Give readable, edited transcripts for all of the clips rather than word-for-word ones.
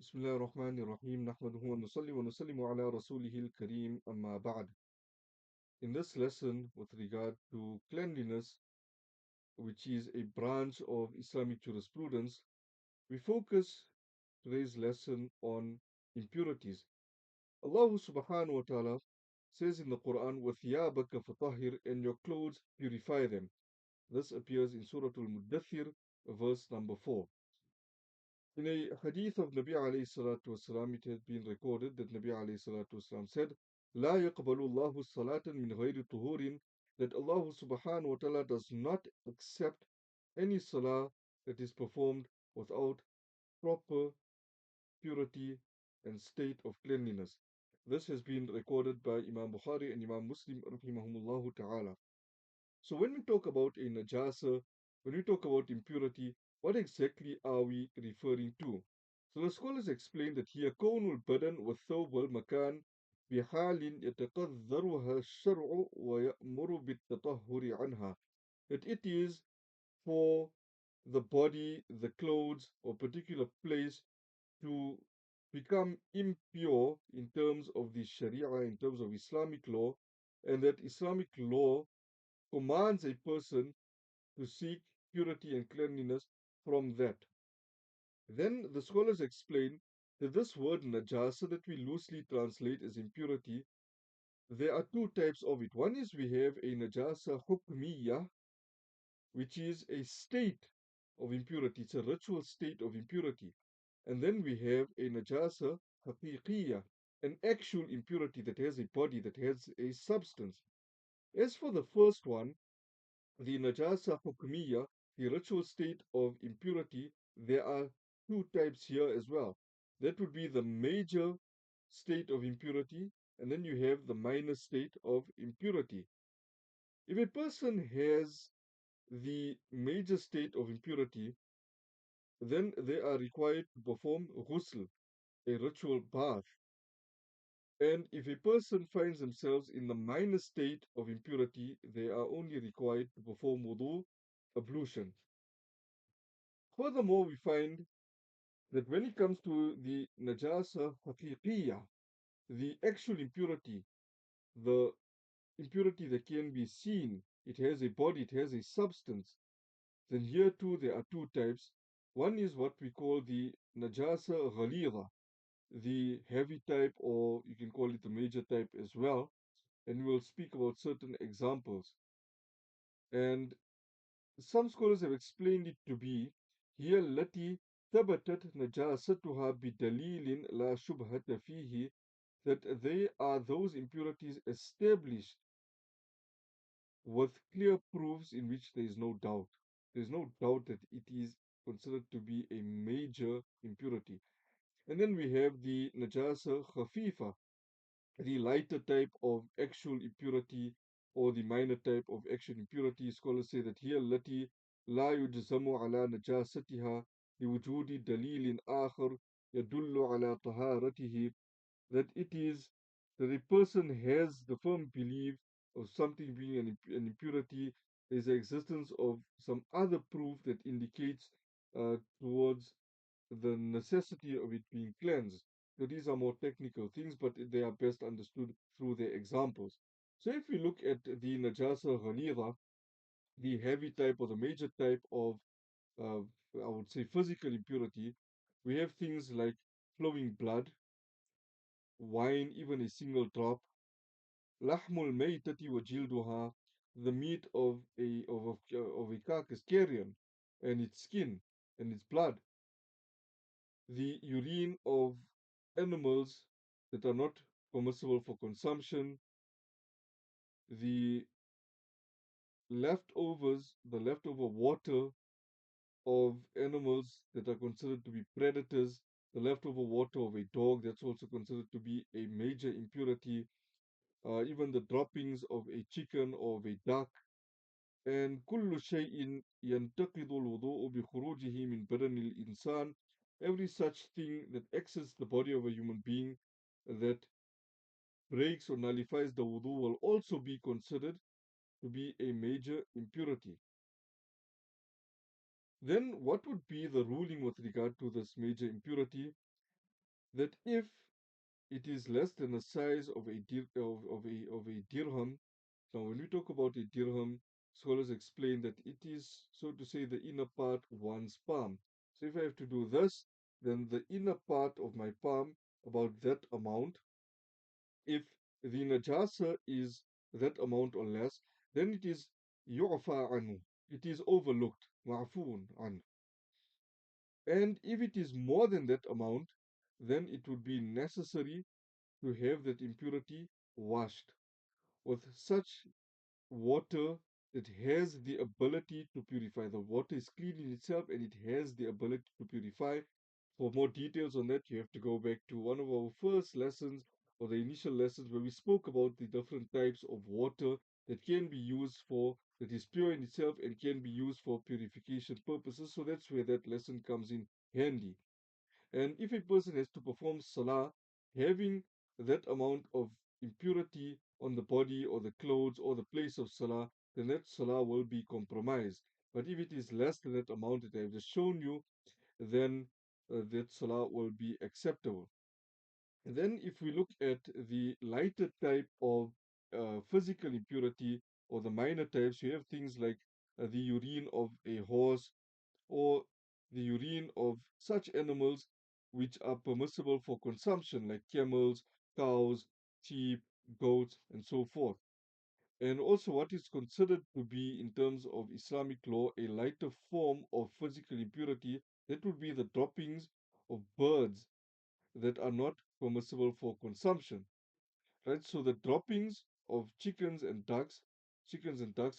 بسم الله الرحمن الرحيم نحمده ونصلي ونسلم على رسوله الكريم أما بعد. In this lesson with regard to cleanliness, which is a branch of Islamic jurisprudence, we focus today's lesson on impurities. Allah subhanahu wa ta'ala says in the Quran, وَثِيَابَكَ فَطَهِّرْ, and your clothes purify them. This appears in Surah Al-Muddathir, verse number 4. In a hadith of Nabi alayhi salatu wasalam, it has been recorded that Nabi alayhi salatu wasalam said, لا يقبل الله الصلاة من غير طهور, that Allah subhanahu wa ta'ala does not accept any salah that is performed without proper purity and state of cleanliness. This has been recorded by Imam Bukhari and Imam Muslim rahimahumullah ta'ala. So when we talk about a najasa, when we talk about impurity, what exactly are we referring to? So the scholars explain that here كون البدن والثوب والمكان بحال يتقدرها الشرع ويأمر بالتطهر عنها. That it is for the body, the clothes, or particular place to become impure in terms of the Sharia, in terms of Islamic law, and that Islamic law commands a person to seek purity and cleanliness from that. Then the scholars explain that this word najasa that we loosely translate as impurity, there are two types of it. One is we have a najasa hukmiyya, which is a state of impurity. It's a ritual state of impurity. And then we have a najasa haqiqiyya, an actual impurity that has a body, that has a substance. As for the first one, the najasa hukmiyya, the ritual state of impurity, there are two types here as well. That would be the major state of impurity, and then you have the minor state of impurity. If a person has the major state of impurity, then they are required to perform ghusl, a ritual bath. And if a person finds themselves in the minor state of impurity, they are only required to perform wudu, ablution. Furthermore, we find that when it comes to the najasa haqiqiyya, the actual impurity, the impurity that can be seen, it has a body, it has a substance, then here too there are two types. One is what we call the najasa ghalidha, the heavy type, or you can call it the major type as well, and we will speak about certain examples. And some scholars have explained it to be هي التي ثبتت نجاستها بدليل لا شبهة فيه, that they are those impurities established with clear proofs in which there is no doubt. There is no doubt that it is considered to be a major impurity. And then we have the najasa khafifa, the lighter type of actual impurity or the minor type of actual impurity. Scholars say that here التي لا يجزم على نجاستها لوجود دليل آخر يدل على طهارته, that it is that a person has the firm belief of something being an impurity. There is the existence of some other proof that indicates towards the necessity of it being cleansed. So these are more technical things, but they are best understood through their examples. So if we look at the najasa ghalidha, the heavy type or the major type of, I would say, physical impurity, we have things like flowing blood, wine, even a single drop, lahmul maytati wa jilduha, the meat of a carcass, carrion, and its skin and its blood, the urine of animals that are not permissible for consumption, the the leftover water of animals that are considered to be predators, the leftover water of a dog that's also considered to be a major impurity, even the droppings of a chicken or of a duck, and كل شيء ينتقض الوضوء بخروجه من بدن الإنسان, every such thing that exits the body of a human being that breaks or nullifies the wudu will also be considered to be a major impurity. Then, what would be the ruling with regard to this major impurity? that if it is less than the size of a dirham. Now, when we talk about a dirham, scholars explain that it is, so to say, the inner part of one's palm. So if I have to do this, then the inner part of my palm, about that amount, if the najasa is that amount or less, then it is yu'fa anhu. It is overlooked, ma'foon an. And if it is more than that amount, then it would be necessary to have that impurity washed with such water that has the ability to purify. The water is clean in itself and it has the ability to purify. For more details on that, you have to go back to one of our first lessons or the initial lessons where we spoke about the different types of water that can be used for, that is pure in itself and can be used for purification purposes. So that's where that lesson comes in handy. And if a person has to perform salah, having that amount of impurity on the body or the clothes or the place of salah, then that salah will be compromised. But if it is less than that amount that I have just shown you, then that salah will be acceptable. And then, if we look at the lighter type of physical impurity or the minor types, you have things like the urine of a horse or the urine of such animals which are permissible for consumption, like camels, cows, sheep, goats, and so forth. And also, what is considered to be, in terms of Islamic law, a lighter form of physical impurity, that would be the droppings of birds that are not permissible for consumption. Right? So the droppings of chickens and ducks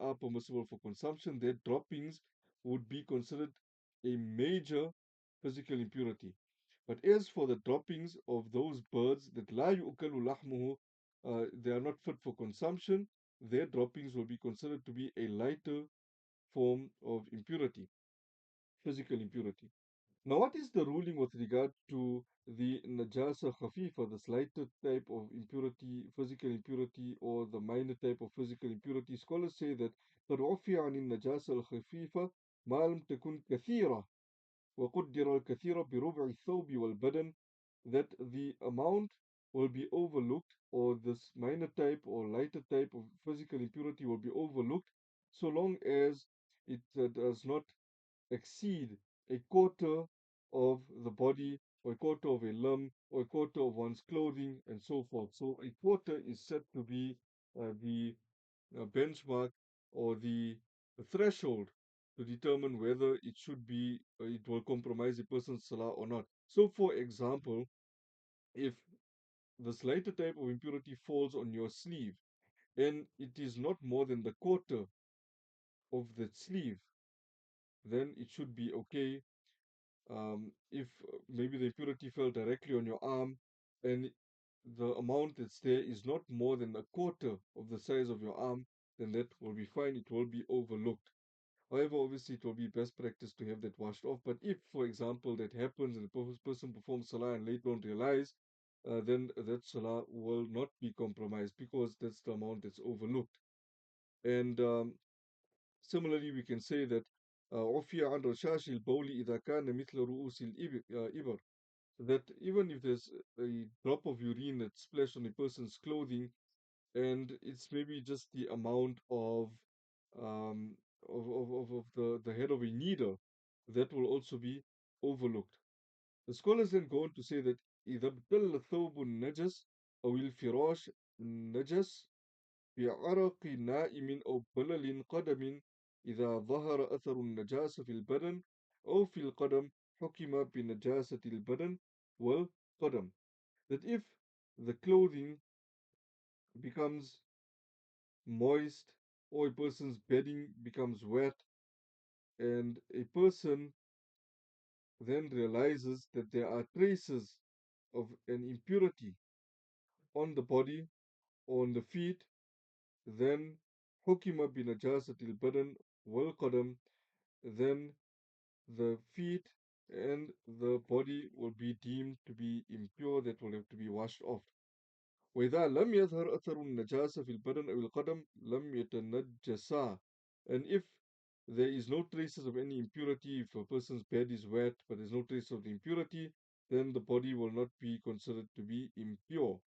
are permissible for consumption. Their droppings would be considered a major physical impurity. But as for the droppings of those birds that la yu'kalu lahmuhu, they are not fit for consumption, their droppings will be considered to be a lighter form of impurity, physical impurity. Now, what is the ruling with regard to the najasa khafifa, the slighter type of impurity, physical impurity, or the minor type of physical impurity? Scholars say that قد عفي عن النجاسة الخفيفة ما لم تكن كثيرة وقدر الكثير بربع الثوب والبدن, that the amount will be overlooked, or this minor type or lighter type of physical impurity will be overlooked, so long as it does not exceed a quarter of the body, or a quarter of a limb, or a quarter of one's clothing, and so forth. So a quarter is said to be the benchmark or the threshold to determine whether it should be, it will compromise a person's salah or not. So, for example, if the slighter type of impurity falls on your sleeve and it is not more than the quarter of the sleeve, then it should be okay. If maybe the impurity fell directly on your arm and the amount that's there is not more than a quarter of the size of your arm, then that will be fine. It will be overlooked. However, obviously, it will be best practice to have that washed off. But if, for example, that happens and the person performs salah and later on realize, then that salah will not be compromised because that's the amount that's overlooked. And similarly, we can say that عفي عن رشاش البول إذا كان مثل رؤوس الإبر, that even if there's a drop of urine that's splashed on a person's clothing and it's maybe just the amount um, of the head of a needle, that will also be overlooked. The scholars then go on to say that إذا ابتل الثوب النجس أو الفراش النجس بعرق نائم أو بلل قدم إذا ظهر أثر النجاسة في البدن أو في القدم حكم بنجاسة البدن والقدم. That if the clothing becomes moist or a person's bedding becomes wet and a person then realizes that there are traces of an impurity on the body or on the feet, then حكم بنجاسة البدن والقدم, then the feet and the body will be deemed to be impure, that will have to be washed off. وإذا لم يظهر أثر النجاسة في البدن أو القدم لم يتنجسا. And if there is no traces of any impurity, if a person's bed is wet but there's no trace of the impurity, then the body will not be considered to be impure.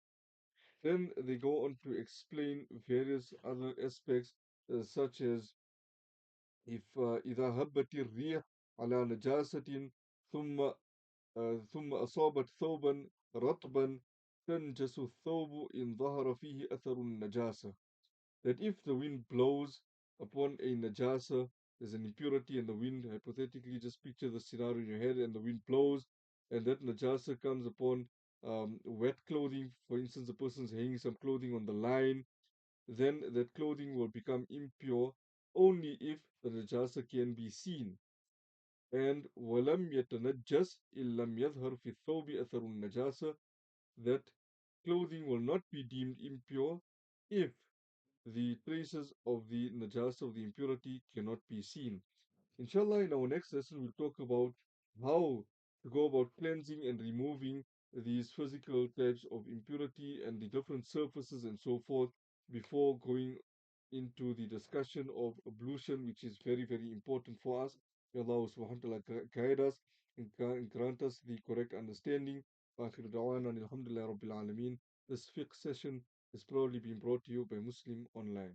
Then they go on to explain various other aspects, such as if إذا هبت الريح على نجاسة ثم ثم أصابت ثوبا رطبا تنجس الثوب إن ظهر فيه أثر النجاسة. That if the wind blows upon a najasa, there's an impurity, and the wind, hypothetically, just picture the scenario in your head, and the wind blows, and that najasa comes upon wet clothing. For instance, the person's hanging some clothing on the line, then that clothing will become impure only if the najasa can be seen. And ولم يتنجس إن لم يظهر في الثوب أثر النجاسة, that clothing will not be deemed impure if the traces of the najasa, of the impurity, cannot be seen. Inshallah, in our next lesson, we'll talk about how to go about cleansing and removing these physical types of impurity and the different surfaces and so forth before going into the discussion of ablution, which is very, very important for us. May Allah subhanahu wa ta'ala guide us and grant us the correct understanding. وآخر دعوانا أن الحمد لله رب العالمين. This fiqh session is proudly being brought to you by Muslim Online.